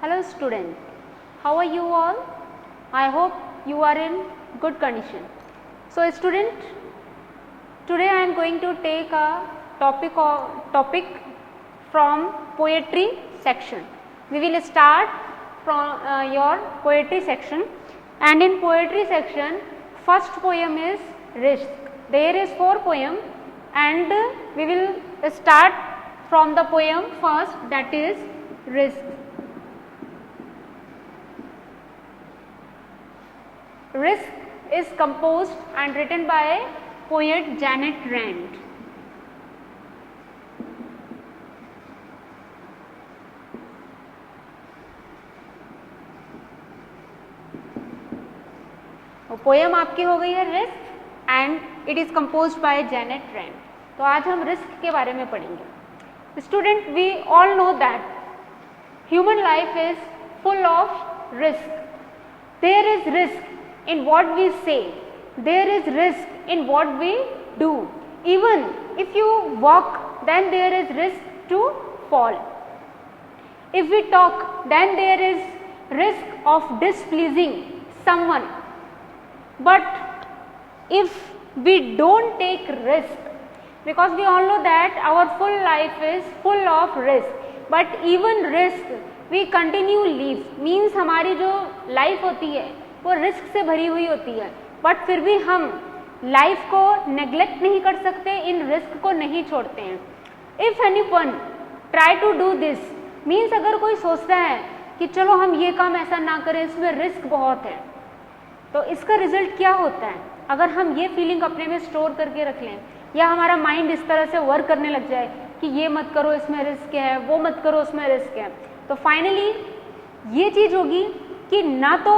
Hello student, how are you all? I hope you are in good condition. So student, today I am going to take a topic from poetry section. We will start from your poetry section, and in poetry section first poem is Risk. There is 4 poem and we will start from the poem first, that is Risk. Risk is composed and written by poet Janet Rand. Poem आपकी हो गई है risk and it is composed by Janet Rand. तो आज हम risk के बारे में पढ़ेंगे. Student, we all know that human life is full of risk. There is risk in what we say, there is risk in what we do. Even if you walk, then there is risk to fall. If we talk, then there is risk of displeasing someone. But if we don't take risk, because we all know that our full life is full of risk, but even risk we continue live, means हमारी जो life होती है वो risk से भरी हुई होती है, बट फिर भी हम लाइफ को नेग्लेक्ट नहीं कर सकते, इन रिस्क को नहीं छोड़ते हैं. If anyone try to do this, means अगर कोई सोचता है कि चलो हम ये काम ऐसा ना करें, इसमें रिस्क बहुत है, तो इसका रिजल्ट क्या होता है? अगर हम ये फीलिंग अपने में स्टोर करके रख लें या हमारा माइंड इस तरह से वर्क करने लग जाए कि ये मत करो इसमें रिस्क है, वो मत करो उसमें रिस्क है, तो फाइनली ये चीज़ होगी कि ना तो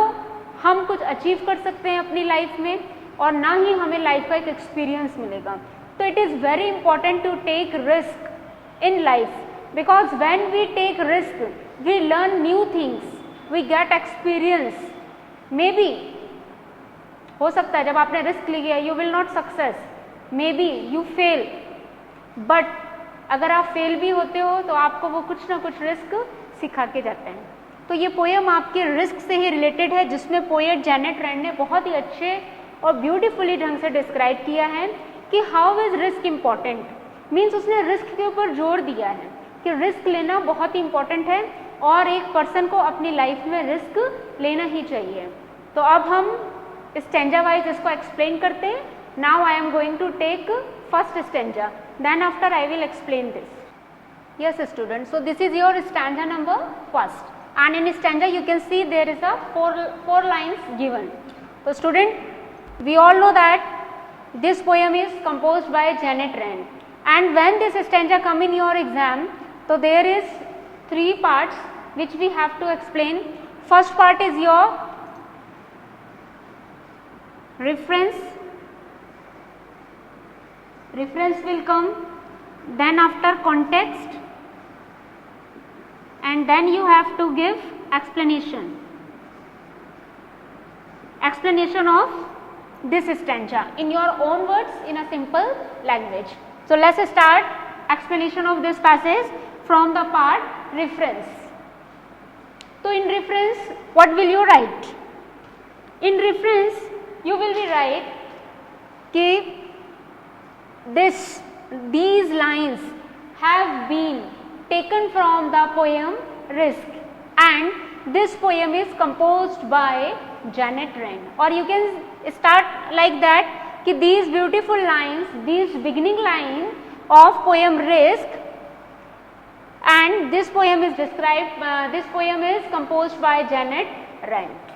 हम कुछ अचीव कर सकते हैं अपनी लाइफ में और ना ही हमें लाइफ का एक एक्सपीरियंस मिलेगा. तो it is very important to take risk in life, because when we take risk we learn new things, we get experience. Maybe हो सकता है जब आपने रिस्क लिया you will not success, maybe you fail, but अगर आप fail भी होते हो तो आपको वो कुछ ना कुछ रिस्क सिखा के जाते हैं. तो ये पोएम आपके रिस्क से ही रिलेटेड है, जिसमें पोएट जेनेट रैंड ने बहुत ही अच्छे और ब्यूटीफुली ढंग से डिस्क्राइब किया है कि how is risk important. Means उसने रिस्क के ऊपर जोर दिया है कि रिस्क लेना बहुत ही इम्पॉर्टेंट है और एक पर्सन को अपनी लाइफ में रिस्क लेना ही चाहिए. तो अब हम स्टैंजा वाइज इसको एक्सप्लेन करते हैं. Now I am going to take first stanza, then after I will explain this. Yes students, so this is your stanza number first, and in stanza you can see there is a four lines given. So student, we all know that this poem is composed by Janet Rand, and when this stanza come in your exam, so there is 3 parts which we have to explain. First part is your reference will come, then after context, and then you have to give explanation of this stanza in your own words in a simple language. So let's start explanation of this passage from the part reference. So in reference what will you write? In reference you will be write कि these lines have been taken from the poem Risk, and this poem is composed by Janet Rand. Or you can start like that कि these beautiful lines, these beginning line of poem Risk, and this poem is this poem is composed by Janet Rand.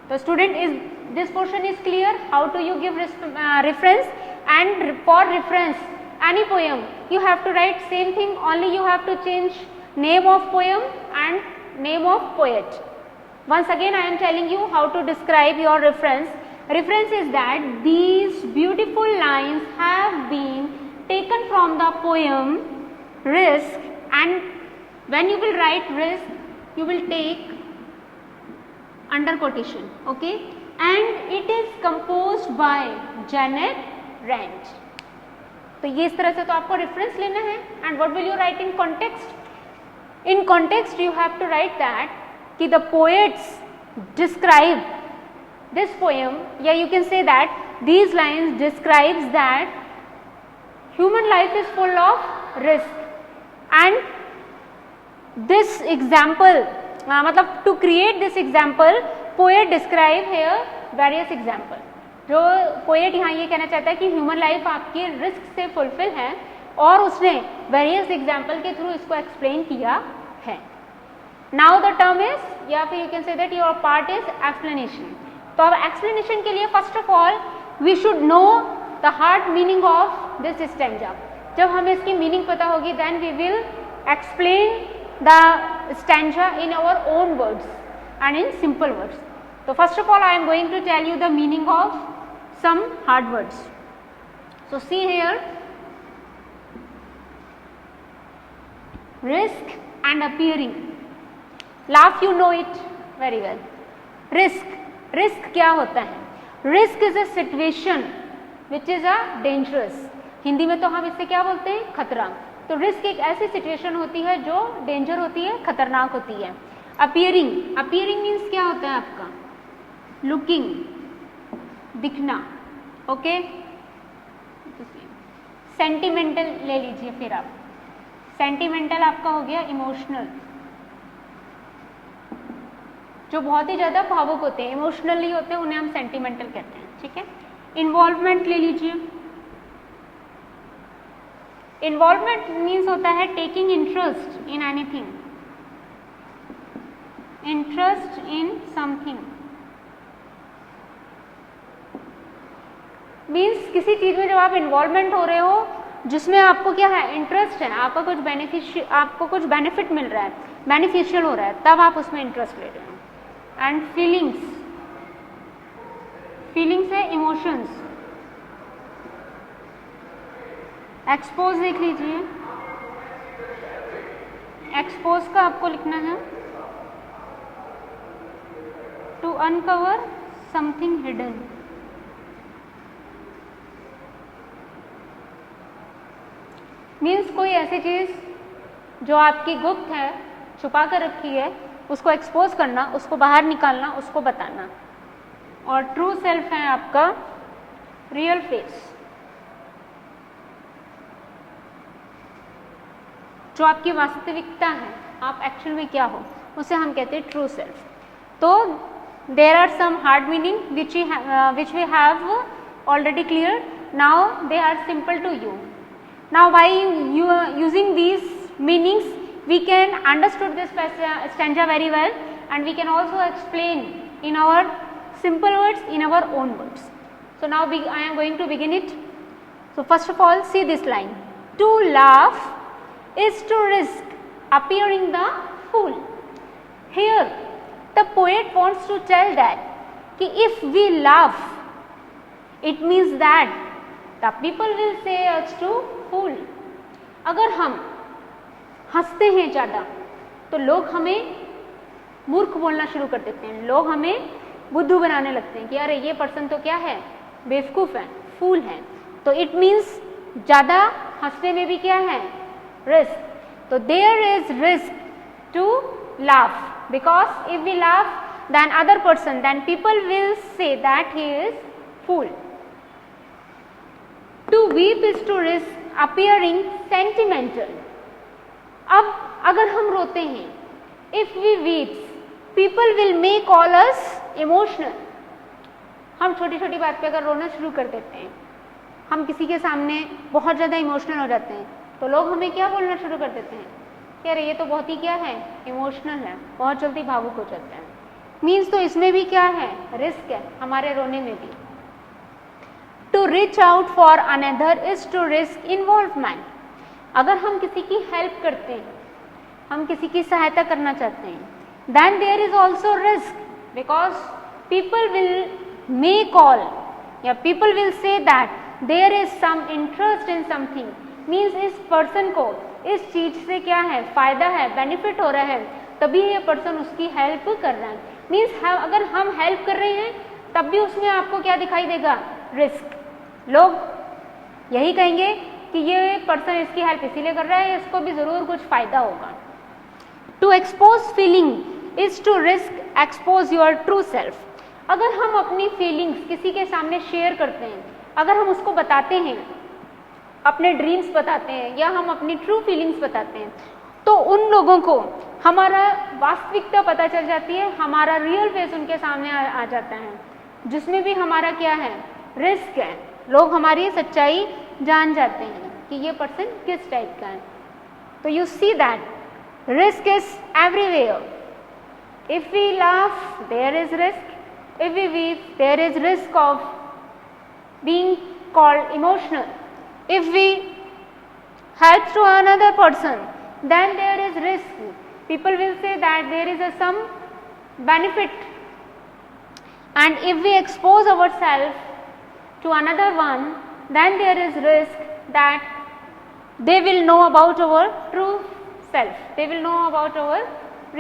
So student, is this portion is clear? How do you give reference? And for reference any poem you have to write same thing, only you have to change name of poem and name of poet. Once again I am telling you how to describe your reference. Reference is that these beautiful lines have been taken from the poem Risk, and when you will write Risk you will take under quotation, okay, and it is composed by Janet Rand. तो ये इस तरह से तो आपको reference लेना है. And what will you write in context? In context you have to write that कि the poets describe this poem, या you can say that these lines describes that human life is full of risk, and this example मतलब to create this example poet describe here various example. जो poet यहाँ ये कहना चाहता है कि human life आपकी risk से fulfill है और उसने various example के through इसको explain किया है. Now the term is, या फिर you can say that your part is explanation. तो अब explanation के लिए first of all we should know the hard meaning of this stanza. जब हमें इसकी meaning पता होगी then we will explain the stanza in our own words and in simple words. So first of all I am going to tell you the meaning of some hard words. So see here, risk and appearing. Laugh, you know it very well. Risk क्या होता है? Risk is a situation which is a dangerous. Hindi में तो हम इससे क्या बोलते हैं? खतरा. तो रिस्क एक ऐसी सिचुएशन होती है जो डेंजर होती है, खतरनाक होती है. अपियरिंग मीन्स क्या होता है आपका? लुकिंग, दिखना. ओके. सेंटिमेंटल ले लीजिए फिर आप. सेंटिमेंटल आपका हो गया इमोशनल, जो बहुत ही ज़्यादा भावुक होते हैं, इमोशनली होते हैं, उन्हें हम सेंटिमेंटल कहते हैं. ठीक है. इन्वॉल्वमेंट ले लीजिए. इन्वॉल्वमेंट मीन्स होता है taking interest in anything, interest in something. Means किसी चीज़ में जब आप इन्वॉल्वमेंट हो रहे हो जिसमें आपको क्या है? इंटरेस्ट है, आपको कुछ बेनिफिट मिल रहा है, बेनिफिशियल हो रहा है, तब आप उसमें इंटरेस्ट ले रहे हो. एंड फीलिंग्स है इमोशंस. एक्सपोज देख लीजिए. एक्सपोज का आपको लिखना है to uncover something hidden. Means कोई ऐसी चीज जो आपकी गुप्त है, छुपा कर रखी है, उसको एक्सपोज करना, उसको बाहर निकालना, उसको बताना. और ट्रू सेल्फ है आपका रियल फेस, जो आपकी वास्तविकता है, आप एक्चुअल में क्या हो, उसे हम कहते हैं ट्रू सेल्फ. तो there are some hard meaning which we have already clear. Now they are simple to you. Now by using these meanings we can understood this stanza very well, and we can also explain in our simple words, in our own words. So now I am going to begin it. So first of all see this line. To laugh is to risk appearing the fool. Here the poet wants to tell that कि if we laugh it means that the people will say us to fool. अगर हम हंसते हैं ज़्यादा तो लोग हमें मूर्ख बोलना शुरू कर देते हैं, लोग हमें बुद्धू बनाने लगते हैं कि अरे ये पर्सन तो क्या है? बेवकूफ़ है, फूल है. तो इट मीन्स ज़्यादा हंसने में भी क्या है? रिस्क. तो there is risk to laugh, because if we laugh then other person, then people will say that he is fool. To weep is to risk appearing sentimental. अब अगर हम रोते हैं, if we weep, people will may call us emotional. हम छोटी छोटी बात पे अगर रोना शुरू कर देते हैं, हम किसी के सामने बहुत ज़्यादा इमोशनल हो जाते हैं, तो लोग हमें क्या बोलना शुरू कर देते हैं कि अरे ये तो बहुत ही क्या है? इमोशनल है, बहुत जल्दी भावुक हो जाता है. मीन्स तो इसमें भी क्या है? रिस्क है, हमारे रोने में भी. To reach out for another is to risk involvement. अगर हम किसी की हेल्प करते हैं, हम किसी की सहायता करना चाहते हैं, then there is also risk, because people will may call या people will say that there is some interest in something. Means इस person को इस चीज से क्या है? फायदा है, बेनिफिट हो रहा है, तभी ये पर्सन उसकी हेल्प कर रहा है. मीन्स अगर हम हेल्प कर रहे हैं तब भी उसमें आपको क्या दिखाई देगा? रिस्क. लोग यही कहेंगे कि ये पर्सन इसकी हेल्प इसीलिए कर रहा है, इसको भी ज़रूर कुछ फ़ायदा होगा. To expose feeling is to risk expose your true self. अगर हम अपनी फीलिंग्स किसी के सामने शेयर करते हैं, अगर हम उसको बताते हैं, अपने ड्रीम्स बताते हैं या हम अपनी ट्रू फीलिंग्स बताते हैं, तो उन लोगों को हमारा वास्तविकता पता चल जाती है, हमारा रियल फेस उनके सामने आ जाता है, जिसमें भी हमारा क्या है, रिस्क है। लोग हमारी सच्चाई जान जाते हैं कि ये पर्सन किस टाइप का है। तो you see that risk is everywhere. If we laugh there is risk, if we weep there is risk of being called emotional, if we help to another person then there is risk, people will say that there is some benefit, and if we expose ourselves to another one then there is risk that they will know about our true self, they will know about our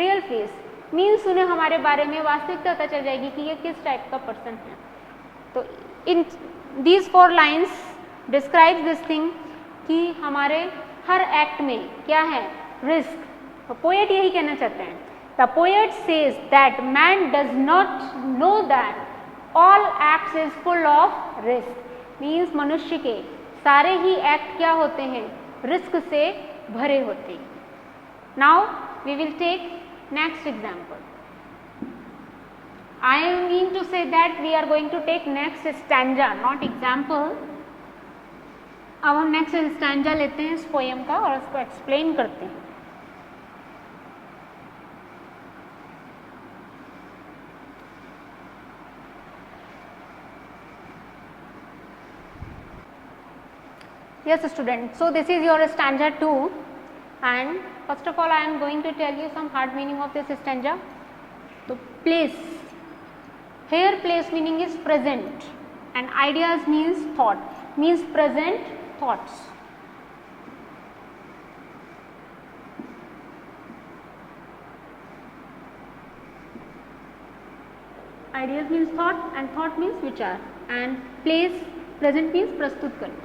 real face, means उन्हें हमारे बारे में वास्तविकता पता चल जाएगी कि ये किस टाइप का पर्सन है। तो in these 4 lines describe this thing कि हमारे हर एक्ट में क्या है, रिस्क। तो पोएट यही कहना चाहते हैं, the poet says that man does not know that all acts is full of risk, means मनुष्य के सारे ही एक्ट क्या होते हैं, रिस्क से भरे होते हैं। Now we will take next example. I mean to say that we are going to take next stanza, not example. अब हम next stanza लेते हैं इस पोएम का और उसको एक्सप्लेन करते हैं। Yes student, so this is your stanza 2 and first of all I am going to tell you some hard meaning of this stanza. So place, here place meaning is present and ideas means thought, means present thoughts. Ideas means thought and thought means विचार, and place present means प्रस्तुत करना.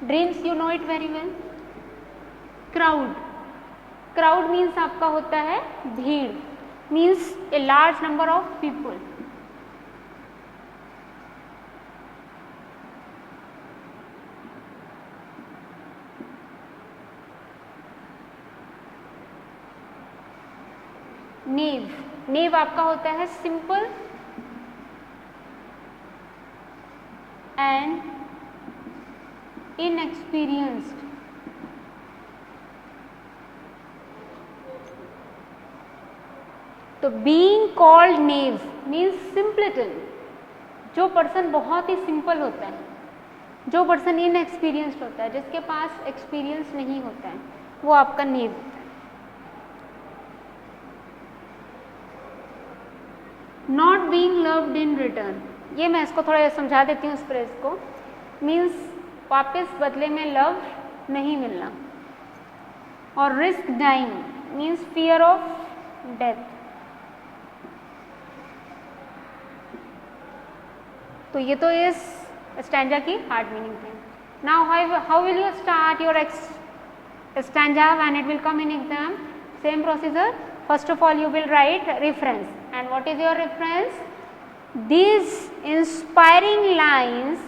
Dreams you know it very well. Crowd, crowd means आपका होता है भीड़, means a large number of people. Naive, naive आपका होता है simple and inexperienced. तो being called naive means simpleton, जो पर्सन बहुत ही सिंपल होता है, जो पर्सन इनएक्सपीरियंस्ड होता है, जिसके पास एक्सपीरियंस नहीं होता है, वो आपका नेव होता है. Not being loved in return, ये मैं इसको थोड़ा समझा देती हूँ इस फ्रेज को. मीन्स वापस बदले में लव नहीं मिलना. और risk dying means fear of death. तो ये तो इस स्टैंजा की हार्ड मीनिंग थी. Now how will you start your stanza when it will come in exam? Same procedure. First of all you will write reference. And what is your reference? These inspiring lines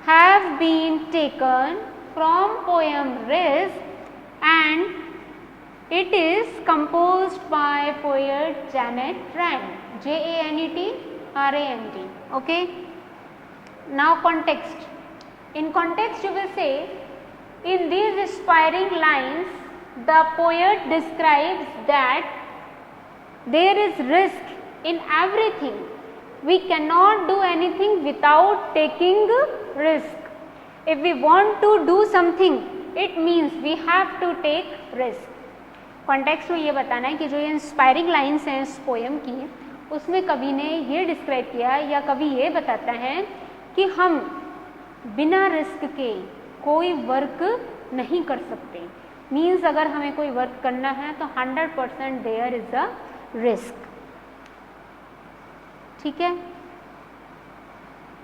have been taken from poem Risk and it is composed by poet Janet Rand. J-A-N-E-T-R-A-N-D. Okay. Now context. In context you will say, in these inspiring lines the poet describes that there is risk in everything. We cannot do anything without taking risk. If we want to do something, it means we have to take risk. Context में ये बताना है कि जो ये inspiring lines हैं इस poem की, उसमें कवि ने ये डिस्क्राइब किया या कवि ये बताता है कि हम बिना रिस्क के कोई वर्क नहीं कर सकते. मीन्स अगर हमें कोई वर्क करना है तो 100% देयर इज अ रिस्क. ठीक है.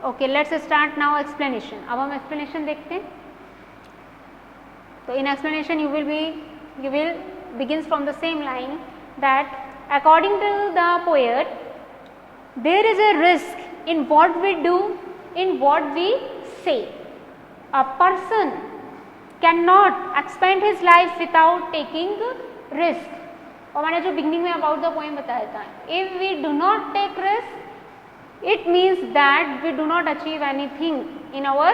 Okay, let's start now explanation. अब हम एक्सप्लेनेशन देखते हैं. तो in explanation you will begins from the same line that according to the poet, there is a risk in what we do, in what we say. A person cannot expand his life without taking risk. और मैंने जो beginning में about the poem बताया था, if we do not take risk, it means that we do not achieve anything in our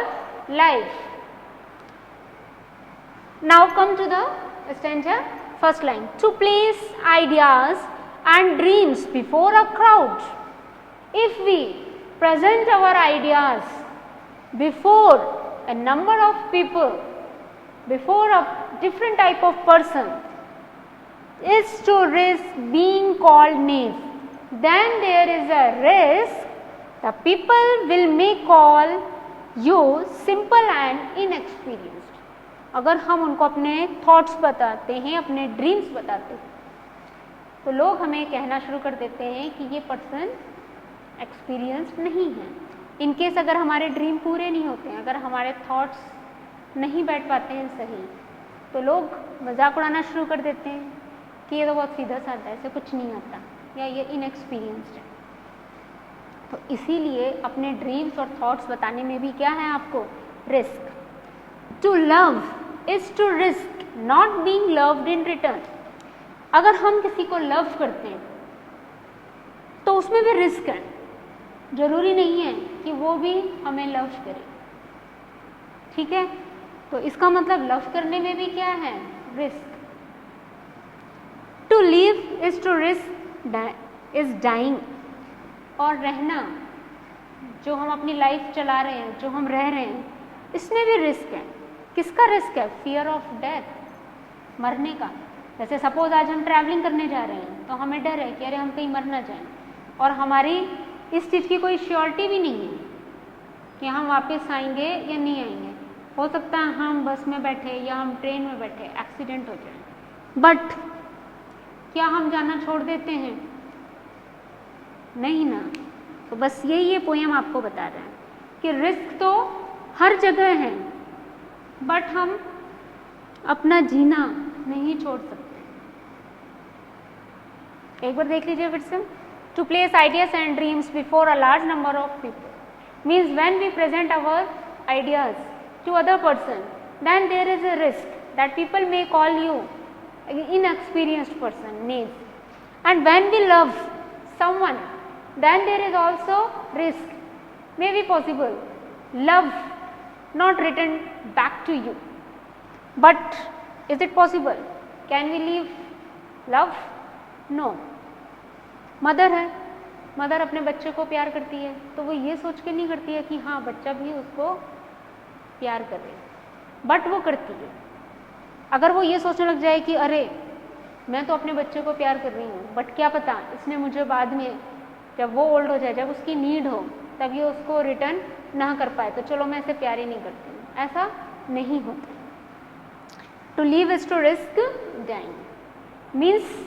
life. Now come to the stanza. First line, to place ideas and dreams before a crowd. If we present our ideas before a number of people, before a different type of person, is to risk being called knave. Then there is a risk the people will may call you simple and inexperienced. अगर हम उनको अपने thoughts बताते हैं, अपने dreams बताते हैं, तो लोग हमें कहना शुरू कर देते हैं कि ये पर्सन एक्सपीरियंस्ड नहीं है. इनकेस अगर हमारे ड्रीम पूरे नहीं होते हैं, अगर हमारे थॉट्स नहीं बैठ पाते हैं सही, तो लोग मजाक उड़ाना शुरू कर देते हैं कि ये तो बहुत सीधा साधा है, इसे कुछ नहीं आता, या ये इनएक्सपीरियंस्ड है. तो इसीलिए अपने ड्रीम्स और थॉट्स बताने में भी क्या है आपको risk. To love is to risk not being loved in return. अगर हम किसी को लव करते हैं तो उसमें भी रिस्क है. जरूरी नहीं है कि वो भी हमें लव करे. ठीक है, तो इसका मतलब लव करने में भी क्या है risk. To live is to risk is dying. और रहना, जो हम अपनी लाइफ चला रहे हैं, जो हम रह रहे हैं, इसमें भी रिस्क है. किसका रिस्क है? फियर ऑफ डेथ, मरने का. जैसे सपोज आज हम ट्रैवलिंग करने जा रहे हैं तो हमें डर है कि अरे हम कहीं मर ना जाएं, और हमारी इस चीज़ की कोई श्योरिटी भी नहीं है कि हम वापस आएंगे या नहीं आएंगे. हो सकता है हम बस में बैठे या हम ट्रेन में बैठे एक्सीडेंट हो जाए, बट क्या हम जाना छोड़ देते हैं? नहीं ना. तो बस यही ये पोएम आपको बता रहा है कि रिस्क तो हर जगह है, बट हम अपना जीना नहीं छोड़ सकते. एक बार देख लीजिए फिर से. To place ideas and dreams before a large number of people means when we present our ideas to other person, then there is a risk that people may call you inexperienced person, knave. And when we love someone, then there is also risk. May be possible love not return back to you, but is it possible? Can we leave love? No. Mother है, mother अपने बच्चे को प्यार करती है तो वो ये सोच के नहीं करती है कि हाँ बच्चा भी उसको प्यार करे, बट वो करती है. अगर वो ये सोचने लग जाए कि अरे मैं तो अपने बच्चे को प्यार कर रही हूँ, बट क्या पता इसने मुझे बाद में जब वो ओल्ड हो जाए, जब उसकी नीड हो, तब ये उसको रिटर्न ना कर पाए, तो चलो मैं इसे प्यार ही नहीं करती हूँ. ऐसा नहीं होता. To live is to risk dying means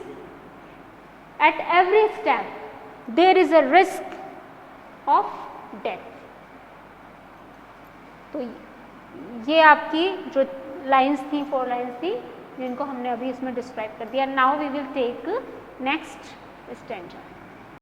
at every step there is a risk of death. तो ये आपकी जो लाइन्स थी, 4 लाइन्स थी, जिनको हमने अभी इसमें डिस्क्राइब कर दिया. Now we will take next stanza.